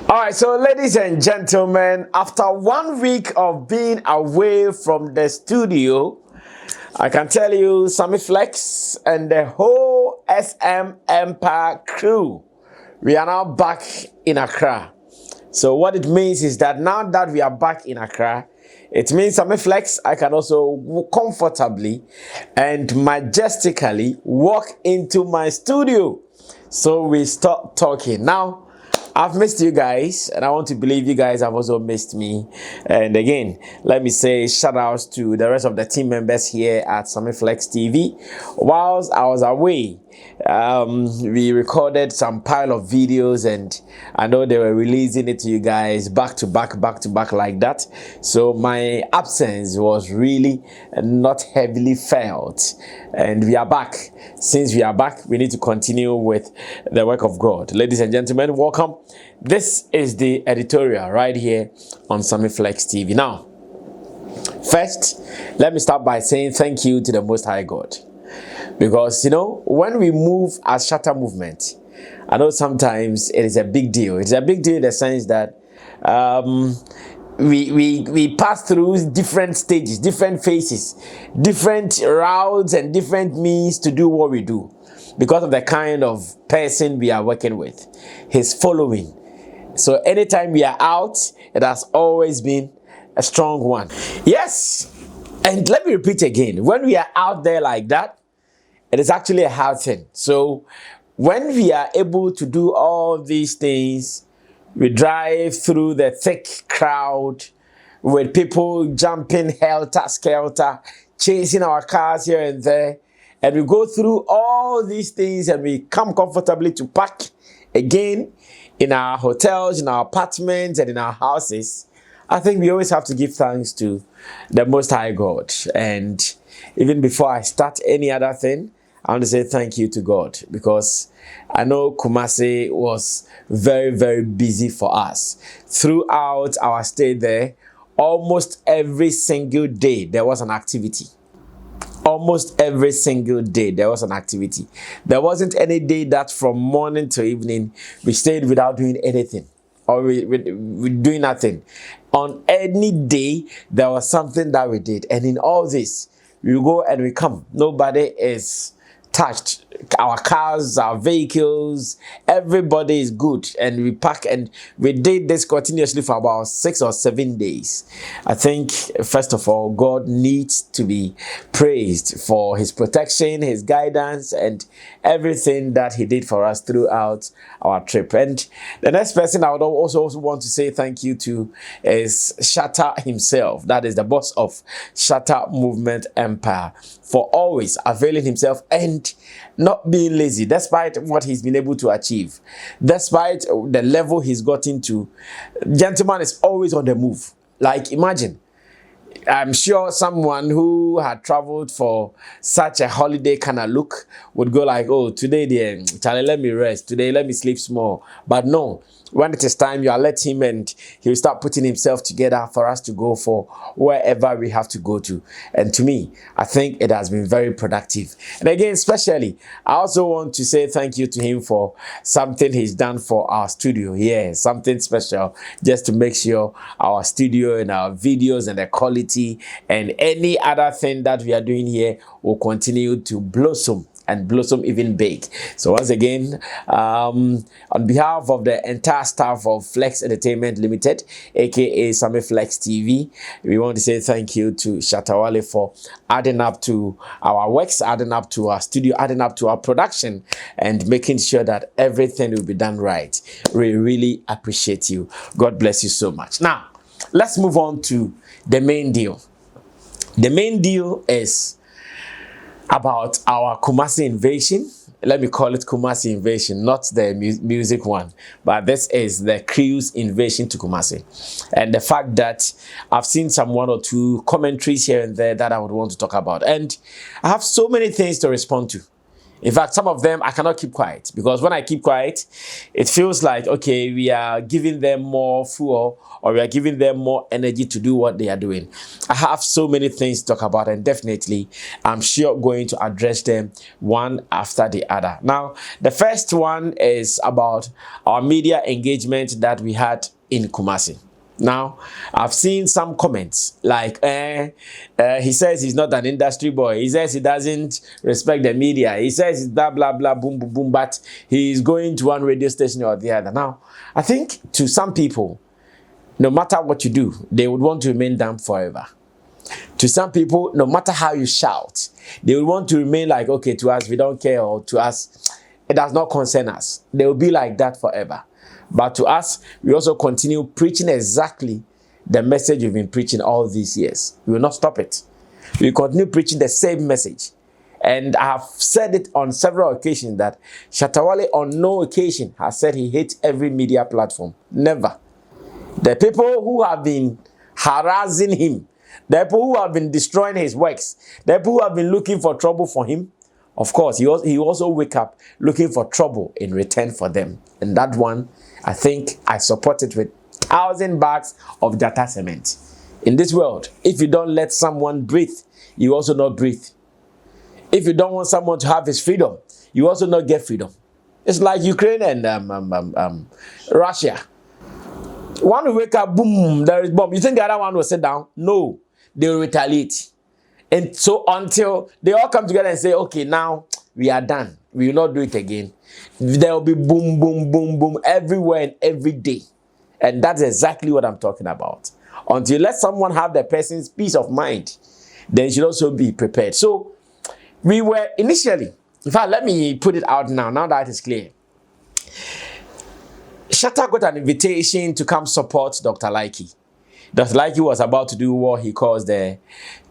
All right, so ladies and gentlemen, after 1 week of being away from the studio, I can tell you, Sammy Flex and the whole SM Empire crew, we are now back in Accra. So what it means is that now that we are back in Accra, it means Sammy Flex, I can also comfortably and majestically walk into my studio. So we start talking. Now, I've missed you guys, and I want to believe you guys have also missed me. And again, let me say shout outs to the rest of the team members here at Sammy Flex TV. Whilst I was away, we recorded some pile of videos, and I know they were releasing it to you guys back to back like that. So my absence was really not heavily felt, and we are back. Since we are back, we need to continue with the work of God. Ladies and gentlemen, welcome. This is the editorial right here on Sammy Flex TV. Now, first, let me start by saying thank you to the Most High God. Because, you know, when we move as Shatter Movement, I know sometimes it is a big deal. It's a big deal in the sense that we pass through different stages, different phases, different routes and different means to do what we do because of the kind of person we are working with, his following. So anytime we are out, it has always been a strong one. Yes, and let me repeat again, when we are out there like that, it is actually a hard thing. So when we are able to do all these things, we drive through the thick crowd with people jumping helter-skelter, chasing our cars here and there, and we go through all these things and we come comfortably to park again in our hotels, in our apartments, and in our houses. I think we always have to give thanks to the Most High God. And even before I start any other thing, I want to say thank you to God, because I know Kumasi was very, very busy for us. Throughout our stay there, almost every single day there was an activity. Almost every single day there was an activity. There wasn't any day that from morning to evening we stayed without doing anything, or we doing nothing. On any day there was something that we did, and in all this we go and we come. Nobody is touched. Our cars, our vehicles, everybody is good, and we pack, and we did this continuously for about 6 or 7 days. I think first of all, God needs to be praised for his protection, his guidance, and everything that he did for us throughout our trip. And the next person I would also want to say thank you to is Shatter himself. That is the boss of Shatter Movement Empire, for always availing himself and not being lazy, despite what he's been able to achieve, despite the level he's gotten to. Gentleman is always on the move. Like, imagine, I'm sure someone who had traveled for such a holiday kind of look would go like, oh, today, Charlie, let me rest. Today, let me sleep small. But no, when it is time, you alert him and he'll start putting himself together for us to go for wherever we have to go to. And to me, I think it has been very productive. And again, especially, I also want to say thank you to him for something he's done for our studio here. Something special, just to make sure our studio and our videos and the quality and any other thing that we are doing here will continue to blossom and blossom even big. So once again, on behalf of the entire staff of Flex Entertainment Limited, aka Sammy Flex TV, we want to say thank you to Shatawale for adding up to our works, adding up to our studio, adding up to our production, and making sure that everything will be done right. We really appreciate you. God bless you so much. Now, let's move on to the main deal. The main deal is about our Kumasi invasion. Let me call it Kumasi invasion, not the music one, but this is the crew's invasion to Kumasi. And the fact that I've seen some 1 or 2 commentaries here and there that I would want to talk about. And I have so many things to respond to. In fact, some of them I cannot keep quiet, because when I keep quiet, it feels like, okay, we are giving them more fuel, or we are giving them more energy to do what they are doing. I have so many things to talk about, and definitely I'm sure going to address them one after the other. Now, the first one is about our media engagement that we had in Kumasi. Now, I've seen some comments like, he says he's not an industry boy. He says he doesn't respect the media. He says it's blah, blah, blah, boom, boom, boom, but he's going to one radio station or the other. Now, I think to some people, no matter what you do, they would want to remain dumb forever. To some people, no matter how you shout, they would want to remain like, okay, to us, we don't care, or to us, it does not concern us. They will be like that forever. But to us, we also continue preaching exactly the message we've been preaching all these years. We will not stop it. We continue preaching the same message. And I have said it on several occasions that Shatta Wale on no occasion has said he hates every media platform. Never. The people who have been harassing him, the people who have been destroying his works, the people who have been looking for trouble for him, of course, he also wake up looking for trouble in return for them. And that one, I think I support it with 1,000 bags of data cement. In this world, if you don't let someone breathe, you also not breathe. If you don't want someone to have his freedom, you also not get freedom. It's like Ukraine and Russia. One will wake up, boom, there is bomb. You think the other one will sit down? No, they will retaliate. And so until they all come together and say, okay, now we are done, we will not do it again, there will be boom, boom, boom, boom everywhere and every day. And that's exactly what I'm talking about. Until you let someone have the person's peace of mind, then you should also be prepared. So we were initially, in fact, let me put it out now that it's clear. Shatta got an invitation to come support Dr. Likee. Dr. Likee was about to do what he calls the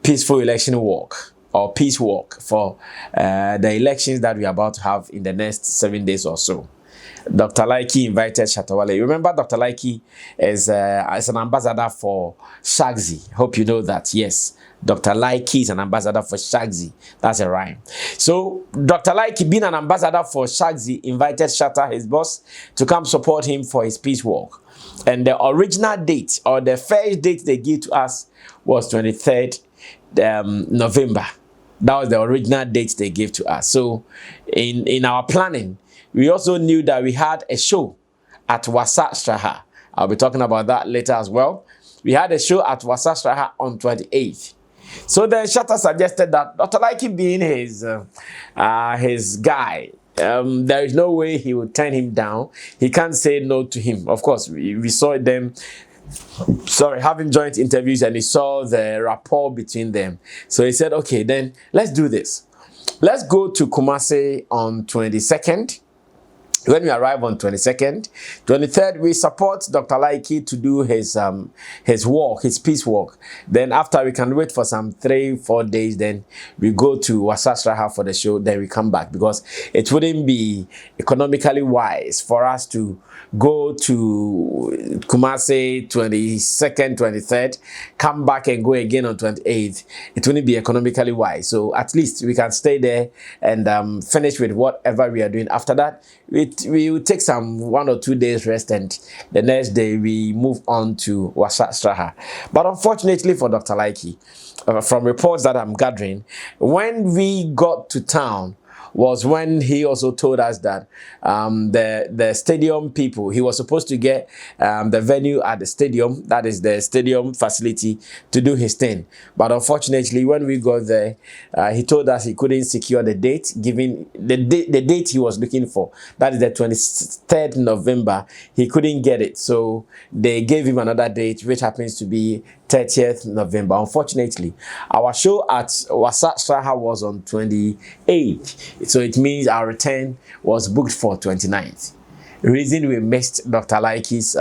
peaceful election walk, or peace walk, for the elections that we are about to have in the next 7 days or so. Dr. Likee invited Shatta Wale. You remember Dr. Likee is an ambassador for Shagzy. Hope you know that. Yes, Dr. Likee is an ambassador for Shagzy. That's a rhyme. So Dr. Likee, being an ambassador for Shagzy, invited Shatta, his boss, to come support him for his peace walk. And the original date, or the first date they gave to us, was 23rd November. That was the original date they gave to us. So in our planning, we also knew that we had a show at Wasa Straha. I'll be talking about that later as well. We had a show at Wasa Straha on 28th. So then Shatta suggested that Dr. Likee, being his guy, there is no way he would turn him down. He can't say no to him. Of course, we saw them, having joint interviews, and he saw the rapport between them. So he said, okay, then let's do this. Let's go to Kumasi on 22nd. When we arrive on 22nd, 23rd, we support Dr. Likee to do his walk, his peace walk. Then after, we can wait for some 3-4 days. Then we go to Wasa Straha for the show. Then we come back, because it wouldn't be economically wise for us to go to Kumasi 22nd, 23rd, come back and go again on 28th. It wouldn't be economically wise. So at least we can stay there and finish with whatever we are doing. After that, we will take some 1 or 2 days rest, and the next day we move on to Wasa Straha. But unfortunately for Dr. Likee, from reports that I'm gathering, when we got to town was when he also told us that the stadium people, he was supposed to get the venue at the stadium, that is the stadium facility, to do his thing. But unfortunately, when we got there, he told us he couldn't secure the date, given the date he was looking for. That is the 23rd November. He couldn't get it. So they gave him another date, which happens to be 30th November. Unfortunately, our show at Wasa Straha was on 28th. So it means our return was booked for 29th. reason we missed Dr. Likee's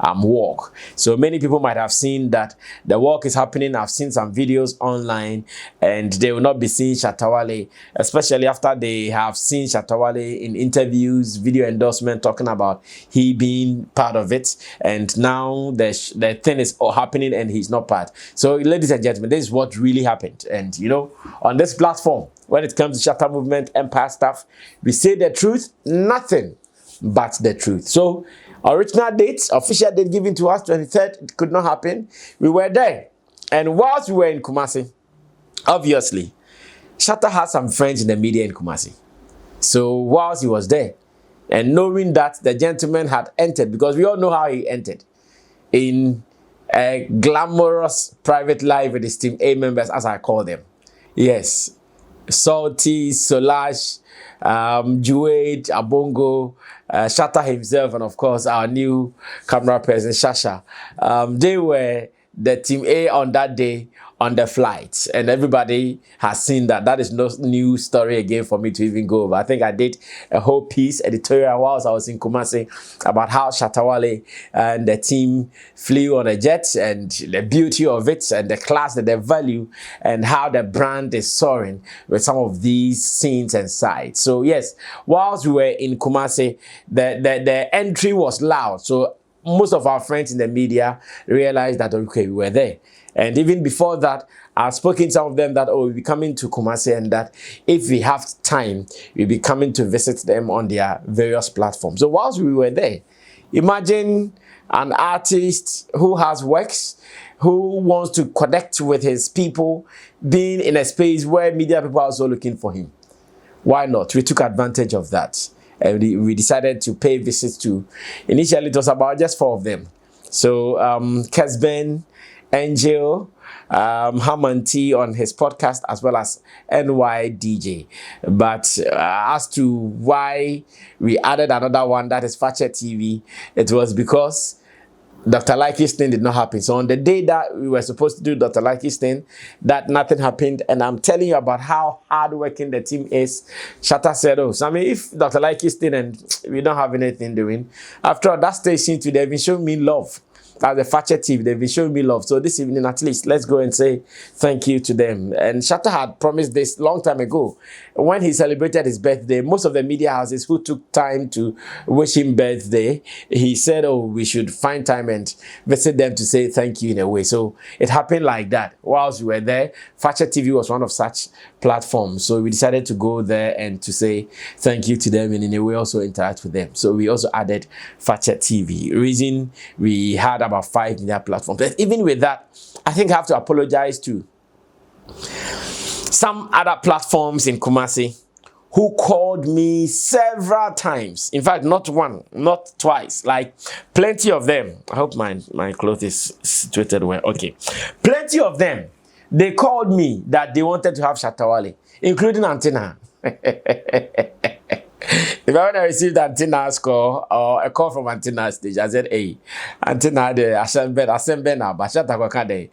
walk. So many people might have seen that the walk is happening. I've seen some videos online, and they will not be seeing Shatta Wale, especially after they have seen Shatta Wale in interviews, video endorsement, talking about he being part of it, and now the thing is all happening and he's not part. So, ladies and gentlemen, this is what really happened. And you know, on this platform, when it comes to Shatta Movement Empire stuff, we say the truth, nothing but the truth. So, original date, official date given to us, 23rd, it could not happen. We were there. And whilst we were in Kumasi, obviously, Shatta had some friends in the media in Kumasi. So, whilst he was there, and knowing that the gentleman had entered, because we all know how he entered, in a glamorous private life with his Team A members, as I call them. Yes. Salty, Solange, Juade, Abongo, Shatta himself, and of course our new camera person, Shasha. They were the Team A on that day on the flight, and everybody has seen that. That is no new story again for me to even go over. I think I did a whole piece, editorial, whilst I was in Kumasi, about how Shatta Wale and the team flew on a jet, and the beauty of it, and the class that they value, and how the brand is soaring with some of these scenes and sights. So yes, whilst we were in Kumasi, the entry was loud. So most of our friends in the media realized that, okay, we were there. And even before that, I've spoken to some of them that, oh, we'll be coming to Kumasi, and that if we have time, we'll be coming to visit them on their various platforms. So whilst we were there, imagine an artist who has works, who wants to connect with his people, being in a space where media people are also looking for him. Why not? We took advantage of that. And we decided to pay visits to, initially it was about just 4 of them. So Kesben, Angel, Hamanti on his podcast, as well as NYDJ. But as to why we added another one, that is Fache TV, it was because Dr. Likee's thing did not happen. So on the day that we were supposed to do Dr. Likee's thing, that nothing happened. And I'm telling you about how hardworking the team is. Shatta said, oh, Sammy, if Dr. Likee's thing and we don't have anything doing, after all, that station too, they've been showing me love. As the Fache TV, they've been showing me love. So this evening, at least, let's go and say thank you to them. And Shatta had promised this long time ago. When he celebrated his birthday, most of the media houses who took time to wish him birthday, he said, oh, we should find time and visit them to say thank you in a way. So it happened like that. Whilst we were there, Fache TV was one of such platforms. So we decided to go there and to say thank you to them, and in a way also interact with them. So we also added Fache TV. Reason we had about 5 media platforms. But even with that, I think I have to apologize to some other platforms in Kumasi who called me several times. In fact, not one, not twice, like plenty of them. I hope my clothes is situated well. Okay. Plenty of them. They called me that they wanted to have Shatta Wale, including Antenna. If I want to receive Antenna's call or a call from Antenna's stage, I said, hey, Antenna, the assemble now, but Shatta Wakade,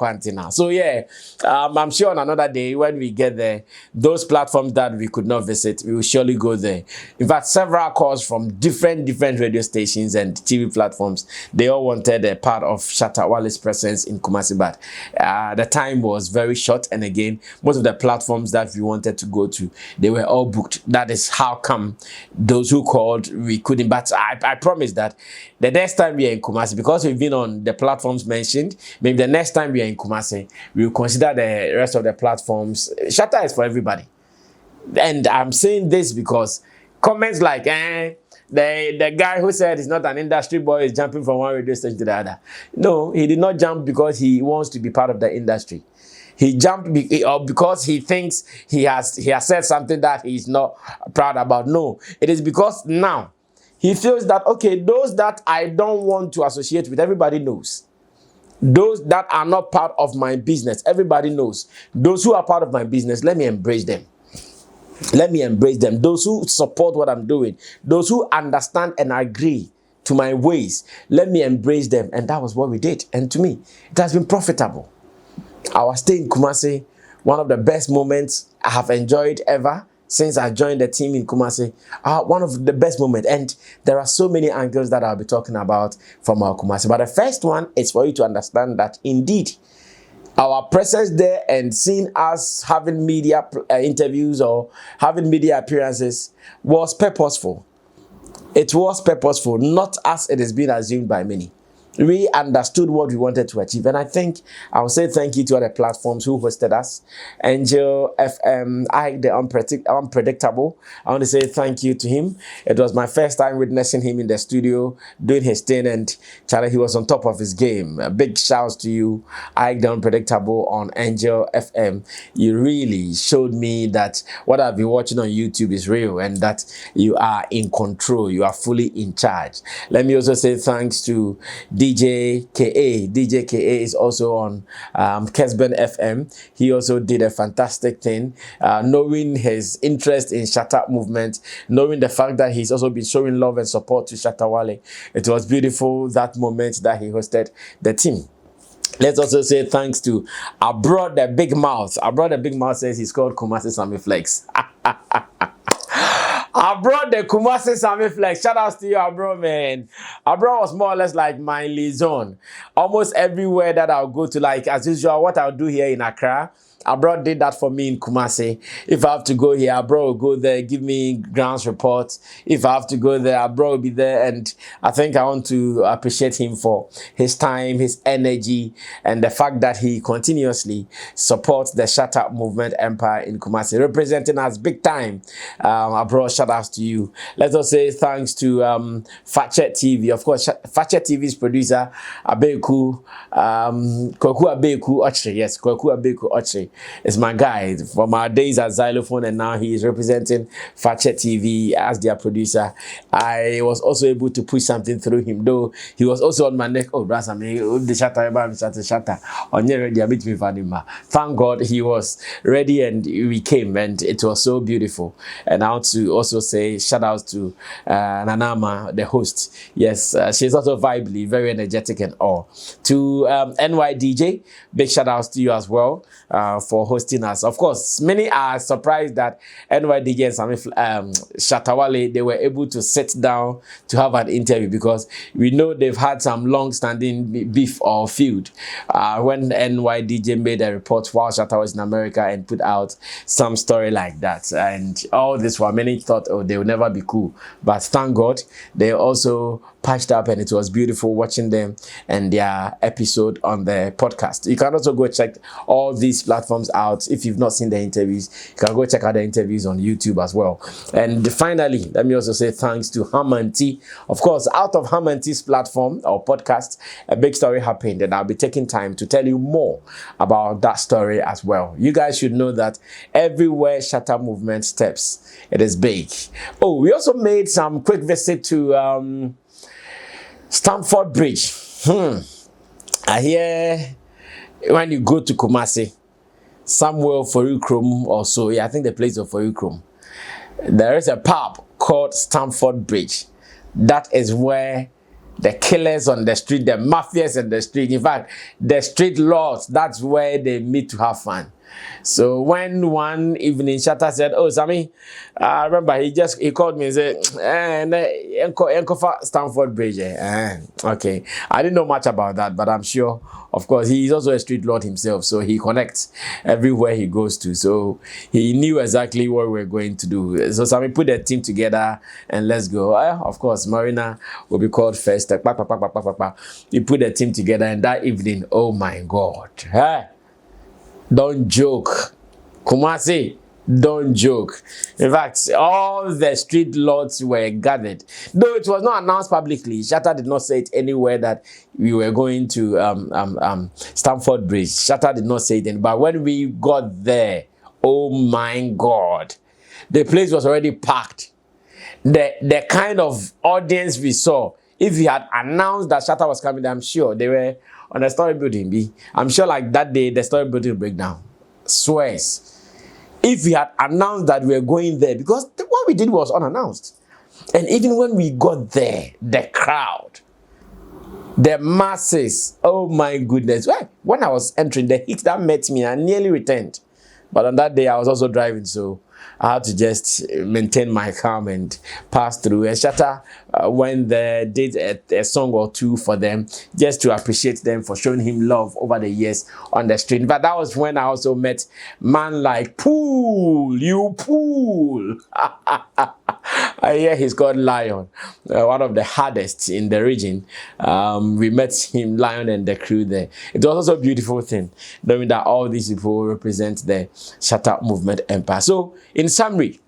Antenna. So yeah, I'm sure on another day when we get there, those platforms that we could not visit, we will surely go there. In fact, several calls from different radio stations and TV platforms, they all wanted a part of Shatta Wale's presence in Kumasi, but the time was very short, and again, most of the platforms that we wanted to go to, they were all booked. That is how come those who called, we couldn't. But I promise that the next time we are in Kumasi, because we've been on the platforms mentioned, maybe the next time we are in Kumasi, we will consider the rest of the platforms. Shatta is for everybody. And I'm saying this because comments like, the guy who said he's not an industry boy is jumping from one radio station to the other. No, he did not jump because he wants to be part of the industry. He jumped because he thinks he has said something that he's not proud about. No, it is because now he feels that, okay, those that I don't want to associate with, everybody knows. Those that are not part of my business, everybody knows. Those who are part of my business, let me embrace them. Let me embrace them. Those who support what I'm doing, those who understand and agree to my ways, let me embrace them. And that was what we did. And to me, it has been profitable. Our stay in Kumasi, one of the best moments I have enjoyed ever, since I joined the team in Kumasi. One of the best moments. And there are so many angles that I'll be talking about from our Kumasi. But the first one is for you to understand that indeed, our presence there and seeing us having media interviews or having media appearances was purposeful. It was purposeful, not as it is being assumed by many. We understood what we wanted to achieve. And I think I'll say thank you to other platforms who hosted us. Angel FM, the Unpredictable. I want to say thank you to him. It was my first time witnessing him in the studio, doing his thing, and Charlie, he was on top of his game. A big shout to you, the Unpredictable on Angel FM. You really showed me that what I've been watching on YouTube is real and that you are in control. You are fully in charge. Let me also say thanks to DJ KA. DJ KA is also on Kesben FM. He also did a fantastic thing, knowing his interest in Shut Up movement, knowing the fact that he's also been showing love and support to Shatawale. It was beautiful, that moment that he hosted the team. Let's also say thanks to Abroad the Big Mouth. Abroad the Big Mouth says he's called Kumasi Sammy Flex. Abroad the Kumasi Sammy Flex. Shout out to you, Abroad, man. Abroad was more or less like my liaison. Almost everywhere that I'll go to, like as usual, what I'll do here in Accra, Abroad did that for me in Kumasi. If I have to go here, Abroad will go there, give me grounds reports. If I have to go there, Abroad will be there. And I think I want to appreciate him for his time, his energy, and the fact that he continuously supports the Shut Up movement empire in Kumasi, representing us big time. Abroad, shout outs to you. Let's also say thanks to Fachet TV. Of course, Fachet TV's producer, Abeku, Kwaku Abeku Ochre. Yes, Kwaku Abeku Ochre is my guy from our days at Xylophone, and now he is representing Fachet TV as their producer. I was also able to push something through him, though he was also on my neck. Oh, brother, the shatter. Thank God he was ready and we came, and it was so beautiful. And I want to also say shout out to Nanama, the host. Yes, she's also vibely, very energetic and all. To NYDJ, big shout outs to you as well for hosting us. Of course, many are surprised that NYDJ and Sammy Shatawale, they were able to sit down to have an interview, because we know they've had some long-standing beef or feud. When NYDJ made a report while Shatta was in America and put out some story like that, and all this while many thought, oh, they will never be cool, but thank God they also patched up, and it was beautiful watching them and their episode on the podcast. You can also go check all these platforms out. If you've not seen the interviews, you can go check out the interviews on YouTube as well. And finally, let me also say thanks to Hamanti. Of course, out of Hamanti's platform or podcast, a big story happened, and I'll be taking time to tell you more about that story as well. You guys should know that everywhere Shut Up movement steps, it is big. Oh, we also made some quick visit to Stamford Bridge. I hear when you go to Kumasi, somewhere for Ukrum or so, yeah, I think the place of for Ukrum, there is a pub called Stamford Bridge. That is where the killers on the street, the mafias on the street, in fact, the street lords, that's where they meet to have fun. So when one evening Shatta said, oh, Sammy, I remember he called me and said, Stamford Bridge. Okay. I didn't know much about that, but I'm sure, of course, he's also a street lord himself, so he connects everywhere he goes to. So he knew exactly what we were going to do. So Sammy put the team together and let's go. Of course, Marina will be called first. He put the team together, and that evening, oh my God. Don't joke. Kumasi, don't joke. In fact, all the street lords were gathered. Though it was not announced publicly, Shatta did not say it anywhere that we were going to Stamford Bridge. Shatta did not say it. But when we got there, oh my God, the place was already packed. The kind of audience we saw, if we had announced that Shatta was coming, I'm sure they were on the story building. I'm sure like that day, the story building breakdown. Swears. If we had announced that we were going there, because what we did was unannounced. And even when we got there, the crowd, the masses, oh my goodness. When I was entering, the heat that met me, I nearly returned. But on that day, I was also driving, so I had to just maintain my calm and pass through. And Shatta went there, did a song or two for them, just to appreciate them for showing him love over the years on the street. But that was when I also met man like Pool, you Pool. I hear he's called Lion, one of the hardest in the region. We met him, Lion, and the crew there. It was also a beautiful thing, knowing that all these people represent the Shatta movement empire. So, in summary,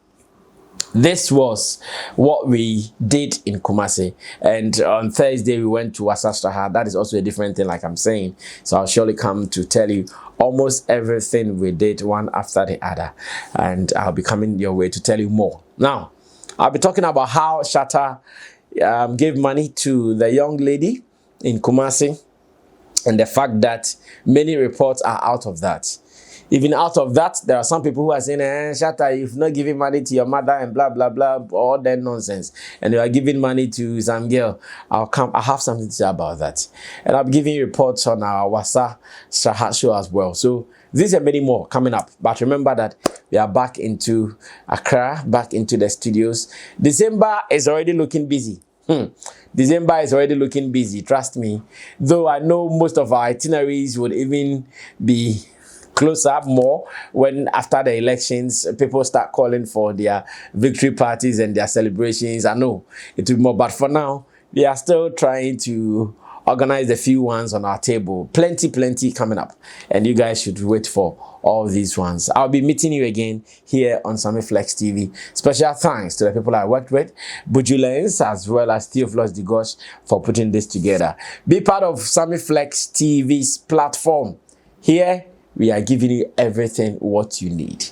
this was what we did in Kumasi, and on Thursday we went to Wasastraha. That is also a different thing, like I'm saying. So I'll surely come to tell you almost everything we did, one after the other, and I'll be coming your way to tell you more. Now, I'll be talking about how Shatta gave money to the young lady in Kumasi, and the fact that many reports are out of that. Even out of that, there are some people who are saying, Shatta, you've not given money to your mother and blah, blah, blah, all that nonsense. And you are giving money to some girl. I'll have something to say about that. And I'll be giving you reports on our Wasa Strahat show as well. So these and many more coming up. But remember that we are back into Accra, back into the studios. December is already looking busy. December is already looking busy, trust me. Though I know most of our itineraries would even be close up more when after the elections people start calling for their victory parties and their celebrations. I know it will be more, but for now we are still trying to organize a few ones on our table. Plenty coming up, and you guys should wait for all these ones. I'll be meeting you again here on Sammy Flex TV. Special thanks to the people I worked with, Bujulens, as well as Theophilus Digosh, for putting this together. Be part of Sammy Flex TV's platform. Here we are giving you everything what you need,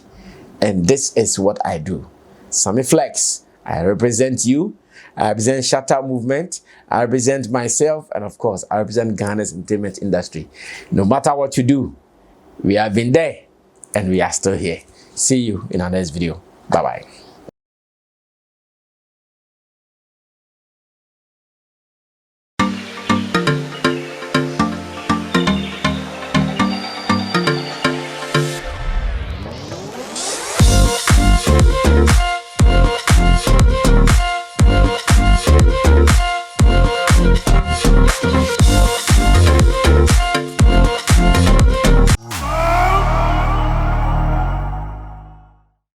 and this is what I do. Sammy Flex, I represent you, I represent Shatta movement, I represent myself, and of course I represent Ghana's entertainment industry. No matter what you do, we have been there and we are still here. See you in our next video. Bye bye.